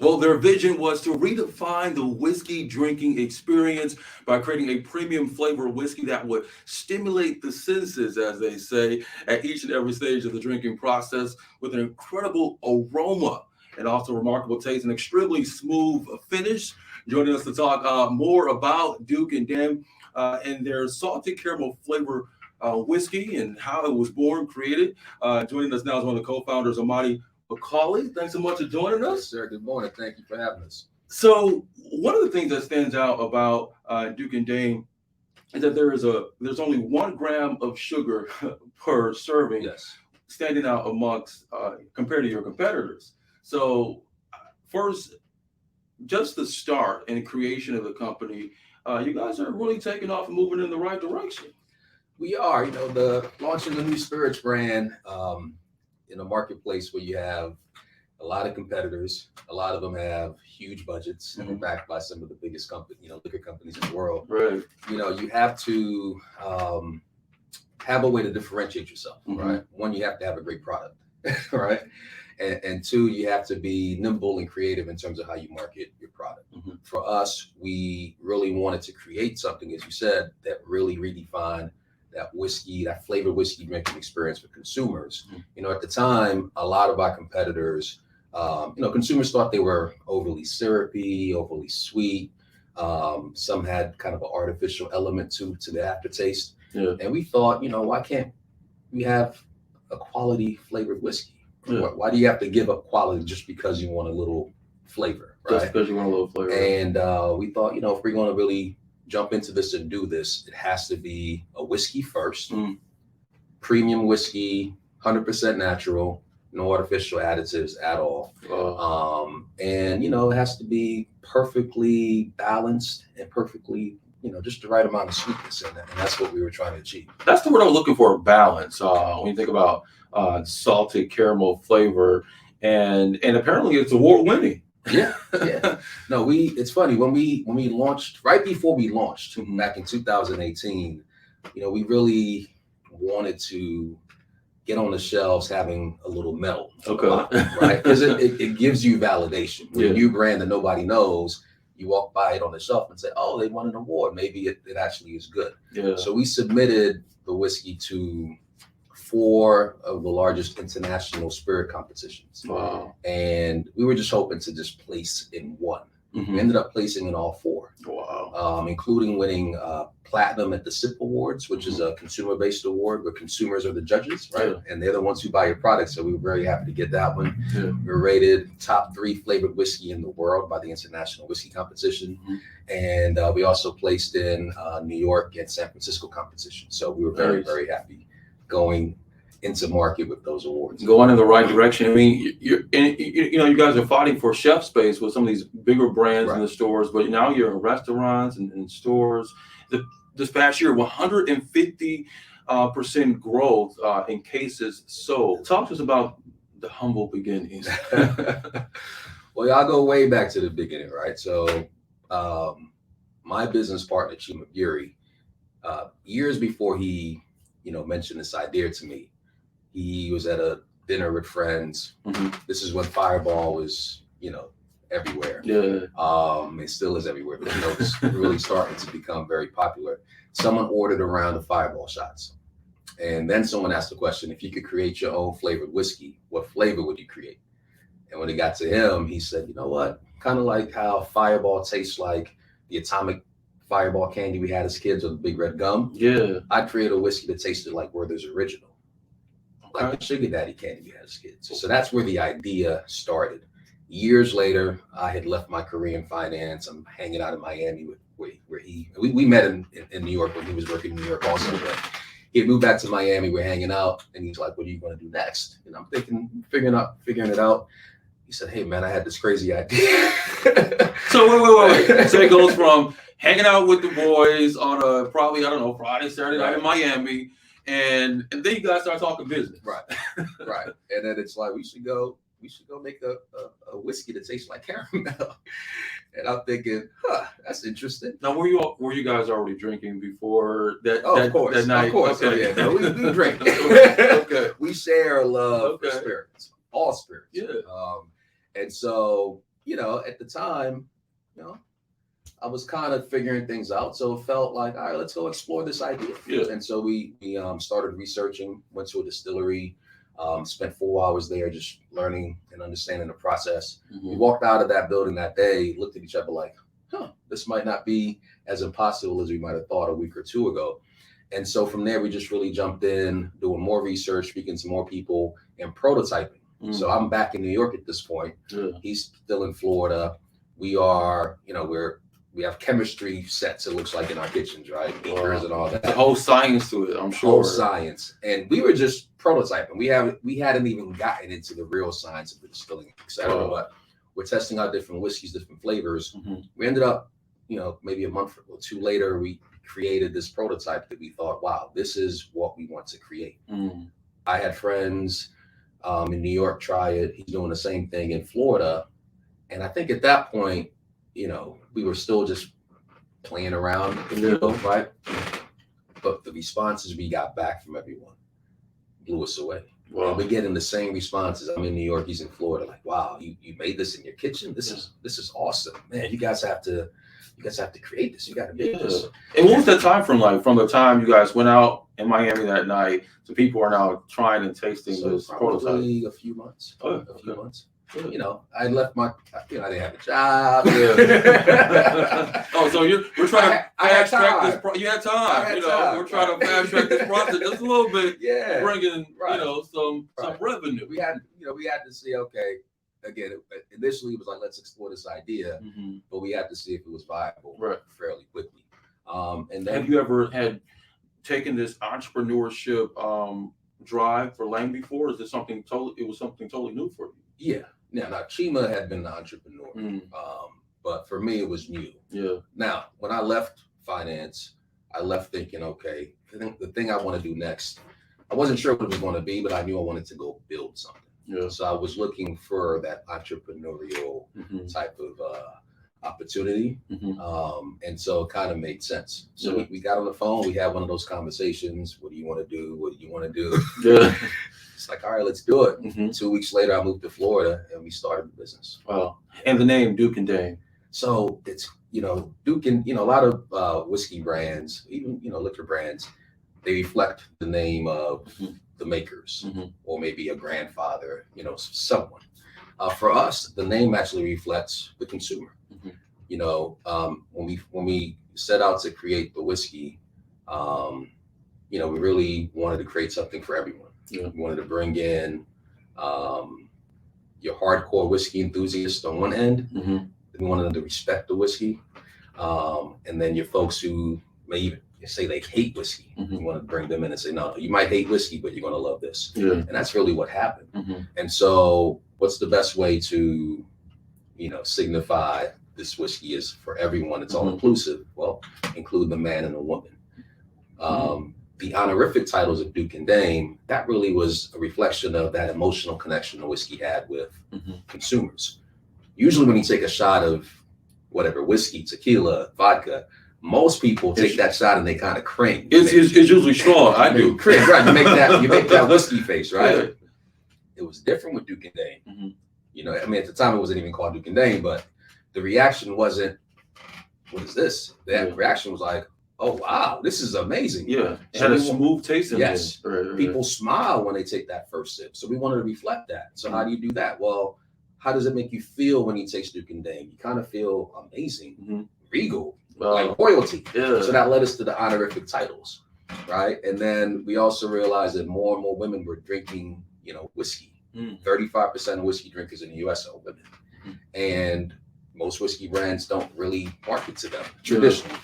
Well, their vision was to redefine the whiskey drinking experience by creating a premium flavor whiskey that would stimulate the senses, as they say, at each and every stage of the drinking process with an incredible aroma and also remarkable taste and extremely smooth finish. Joining us to talk more about Duke and Dan and their salted caramel flavor whiskey and how it was born, created. Joining us now is one of the co-founders, Amadi Macaulay. Thanks so much for joining us. Yes, sir. Good morning. Thank you for having us. So one of the things that stands out about Duke and Dane is that there's only 1 gram of sugar per serving, Yes. standing out amongst compared to your competitors. So first, just the start and creation of the company, you guys are really taking off and moving in the right direction. We are, the launching a new spirits brand in a marketplace where you have a lot of competitors. A lot of them have huge budgets and are backed by some of the biggest liquor companies in the world. Right. You have to have a way to differentiate yourself, right? One, you have to have a great product, right? And two, you have to be nimble and creative in terms of how you market your product. For us, we really wanted to create something, as you said, that really redefined that whiskey, that flavored whiskey drinking experience for consumers. At the time, a lot of our competitors, consumers thought they were overly syrupy, overly sweet. Some had kind of an artificial element to the aftertaste. Yeah. And we thought, why can't we have a quality flavored whiskey? Yeah. Why do you have to give up quality just because you want a little flavor, right? Just because you want a little flavor. And we thought, if we're going to really jump into this and do this, it has to be a whiskey first, premium whiskey, 100% natural, no artificial additives at all. And, it has to be perfectly balanced and perfectly, just the right amount of sweetness in it. And that's what we were trying to achieve. That's the word I'm looking for, balance. When you think about salted caramel flavor, and apparently it's award winning. Yeah. No, it's funny when we launched, right before we launched back in 2018, we really wanted to get on the shelves having a little medal, right? Because it gives you validation. With a new brand that nobody knows, you walk by it on the shelf and say, oh, they won an award. Maybe it actually is good. Yeah. So we submitted the whiskey to 4 of the largest international spirit competitions. Wow. And we were just hoping to just place in 1. We ended up placing in all 4. Wow. Including winning platinum at the SIP Awards, which is a consumer-based award where consumers are the judges, right? Yeah. And they're the ones who buy your product. So we were very happy to get that one. Yeah. We were rated top 3 flavored whiskey in the world by the International Whiskey Competition. And we also placed in New York and San Francisco competition. So we were very, very happy going into market with those awards. Going in the right direction. I mean, you guys are fighting for shelf space with some of these bigger brands in the stores, but now you're in restaurants and stores. This past year, 150% growth in cases sold. Talk to us about the humble beginnings. Well, I'll go way back to the beginning, right? So my business partner, Chima Guri, years before he mentioned this idea to me, he was at a dinner with friends. This is when Fireball was, everywhere. Yeah. It still is everywhere, but it's really starting to become very popular. Someone ordered a round of Fireball shots. And then someone asked the question, if you could create your own flavored whiskey, what flavor would you create? And when it got to him, he said, you know what? Kind of like how Fireball tastes like the atomic Fireball candy we had as kids, or the big red gum. Yeah. I'd create a whiskey that tasted like Werther's Original, like the Sugar Daddy candy we had as kids. So that's where the idea started. Years later, I had left my career in finance. I'm hanging out in Miami where we met in New York when he was working in New York also. But he had moved back to Miami. We're hanging out, and he's like, "What are you going to do next?" And I'm thinking, figuring it out. He said, "Hey man, I had this crazy idea." So wait. So it goes from hanging out with the boys on a probably, Friday, Saturday night in Miami, and then you guys start talking business. Right. And then it's like we should go make a whiskey that tastes like caramel. And I'm thinking, that's interesting. Now, were you guys already drinking before that? Of course. That night? Of course. Okay. Yeah, no, we drink. Okay. We share a love for spirits, all spirits. Yeah. And so at the time, you know, I was kind of figuring things out. So it felt like, all right, let's go explore this idea. Yeah. And so we started researching, went to a distillery, spent 4 hours there just learning and understanding the process. We walked out of that building that day, looked at each other like, this might not be as impossible as we might have thought a week or two ago. And so from there, we just really jumped in, doing more research, speaking to more people, and prototyping. So I'm back in New York at this point. Yeah. He's still in Florida. We are, we have chemistry sets, it looks like, in our kitchens, right? Beakers and all that. The whole science to it, I'm sure. Whole science. And we were just prototyping. We hadn't even gotten into the real science of the distilling, et cetera. But we're testing out different whiskeys, different flavors. We ended up, maybe a month or two later, we created this prototype that we thought, wow, this is what we want to create. I had friends in New York try it. He's doing the same thing in Florida. And I think at that point, we were still just playing around, right? But the responses we got back from everyone blew us away. Wow. And we're getting the same responses. I'm in New York, he's in Florida. Like, wow, you made this in your kitchen? This is awesome, man. You guys have to create this. You got to make this. And what was the time from the time you guys went out in Miami that night to people are now trying and tasting this prototype? Probably a few months. A few months. I left I didn't have a job. So we're trying to fast track this. You had time. We're trying to fast track this process just a little bit. Yeah, bringing some revenue. We had to see. Okay, again, initially it was like, let's explore this idea, but we had to see if it was viable fairly quickly. And then, have you ever had taken this entrepreneurship drive for Lang before? Or is this something totally new for you? Yeah. Now Chima had been an entrepreneur, but for me, it was new. Yeah. Now, when I left finance, I left thinking, okay, the thing I want to do next, I wasn't sure what it was going to be, but I knew I wanted to go build something. Yeah. So I was looking for that entrepreneurial type of opportunity. And so it kind of made sense. So we got on the phone, we had one of those conversations. What do you want to do? What do you want to do? Yeah. It's like, all right, let's do it. 2 weeks later, I moved to Florida and we started the business. Wow. And the name Duke and Dame. So it's, Duke and, a lot of whiskey brands, even, liquor brands, they reflect the name of the makers or maybe a grandfather, someone. For us, the name actually reflects the consumer. When we set out to create the whiskey, we really wanted to create something for everyone. We wanted to bring in your hardcore whiskey enthusiasts on one end. We wanted them to respect the whiskey. And then your folks who may even say they hate whiskey. We want to bring them in and say, no, you might hate whiskey, but you're going to love this. And that's really what happened. And so what's the best way to, signify this whiskey is for everyone? It's all inclusive. Well, include the man and the woman. The honorific titles of Duke and Dame, that really was a reflection of that emotional connection the whiskey had with consumers. Usually when you take a shot of whatever, whiskey, tequila, vodka, most people take that shot and they kind of cringe. It's usually strong. I do. Cringe, right? You make that whiskey face, right? Yeah. It was different with Duke and Dame. At the time it wasn't even called Duke and Dame, but the reaction wasn't, what is this? The reaction was like, oh, wow, this is amazing. Yeah. It had a smooth taste in it. Yes. People smile when they take that first sip. So we wanted to reflect that. So how do you do that? Well, how does it make you feel when you taste Duke and Dame? You kind of feel amazing, regal, like royalty. Yeah. So that led us to the honorific titles, right? And then we also realized that more and more women were drinking, whiskey. 35% of whiskey drinkers in the U.S. are women. And most whiskey brands don't really market to them traditionally.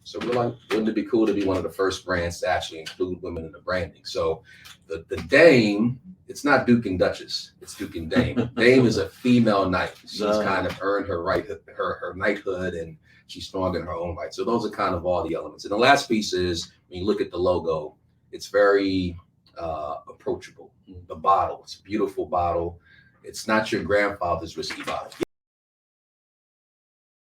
So we're like, wouldn't it be cool to be one of the first brands to actually include women in the branding? So the Dame, it's not Duke and Duchess, it's Duke and Dame. Dame is a female knight. She's kind of earned her right, her knighthood, and she's strong in her own right. So those are kind of all the elements. And the last piece is, when you look at the logo, it's very approachable. The bottle, it's a beautiful bottle. It's not your grandfather's whiskey bottle.